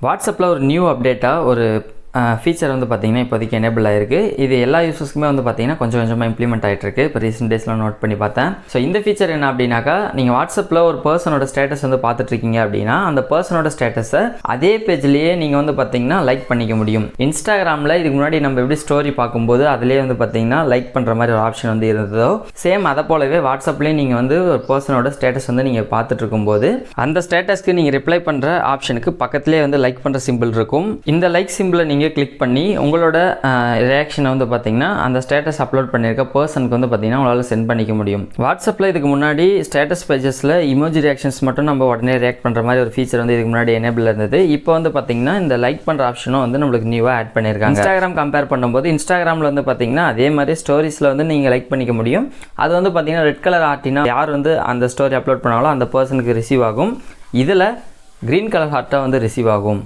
வாட்ஸ்அப்பில் ஒரு நியூ அப்டேட்டாக ஒரு ஃபீச்சர் வந்து பார்த்திங்கன்னா இப்போதைக்கு எனேபிள் ஆகிருக்கு. இது எல்லா யூசர்ஸ்க்குமே வந்து பார்த்திங்கன்னா கொஞ்சம் கொஞ்சமாக இம்ப்ளிமெண்ட் ஆகிட்டுருக்கு. இப்போ ரீசெண்ட் டேஸில் நோட் பண்ணி பார்த்தேன். ஸோ இந்த ஃபீச்சர் என்ன அப்படின்னாக்கா, நீங்கள் வாட்ஸ்அப்பில் ஒரு பர்சனோட ஸ்டேட்டஸ் வந்து பார்த்துட்ருக்கீங்க அப்படின்னா அந்த பர்சனோட ஸ்டேட்டஸை அதே பேஜ்லேயே நீங்கள் வந்து பார்த்திங்கன்னா லைக் பண்ணிக்க முடியும். இன்ஸ்டாகிராமில் இதுக்கு முன்னாடி நம்ம எப்படி ஸ்டோரி பார்க்கும்போது அதிலே வந்து பார்த்திங்கன்னா லைக் பண்ணுற மாதிரி ஒரு ஆப்ஷன் வந்து இருந்ததோ, சேம் அதை போலவே வாட்ஸ்அப்லேயும் நீங்கள் வந்து ஒரு பர்சனோட ஸ்டேட்டஸ் வந்து நீங்கள் பார்த்துட்டு இருக்கும்போது அந்த ஸ்டேட்டஸ்க்கு நீங்கள் ரிப்ளை பண்ணுற ஆப்ஷனுக்கு பக்கத்துலேயே வந்து லைக் பண்ணுற சிம்பிள் இருக்கும். இந்த லைக் சிம்பிளை நீங்கள் கிளிக் பண்ணி உங்களோட ரியாக்ஷனை வந்து பார்த்தீங்கன்னா அந்த ஸ்டேட்டஸ் அப்லோட் பண்ணியிருக்க பர்சனுக்கு வந்து பார்த்தீங்கன்னா உங்களால் சென்ட் பண்ணிக்க முடியும். வாட்ஸ்அப்பில் இதுக்கு முன்னாடி ஸ்டேட்டஸ் பேஜஸில் இமோஜி ரியாக்ஷன்ஸ் மட்டும் நம்ம உடனே ரியாக்ட் பண்ணுற மாதிரி ஒரு ஃபீச்சர் வந்து இதுக்கு முன்னாடி எனேபிள் இருந்தது. இப்போ வந்து பார்த்தீங்கன்னா இந்த லைக் பண்ணுற ஆப்ஷனும் வந்து நம்மளுக்கு நியூவாக ஆட் பண்ணியிருக்காங்க. இன்ஸ்டாகிராம் கம்பேர் பண்ணும்போது இன்ஸ்டாகிராமில் வந்து பார்த்தீங்கன்னா அதே மாதிரி ஸ்டோரிஸில் வந்து நீங்கள் லைக் பண்ணிக்க முடியும். அது வந்து பார்த்தீங்கன்னா ரெட் கலர் ஆர்ட்டினா யார் வந்து அந்த ஸ்டோரி அப்லோட் பண்ணாலும் அந்த பர்சனுக்கு ரிசீவ் ஆகும். இதில் க்ரீன் கலர் ஹார்ட்டாக வந்து ரிசீவ் ஆகும்.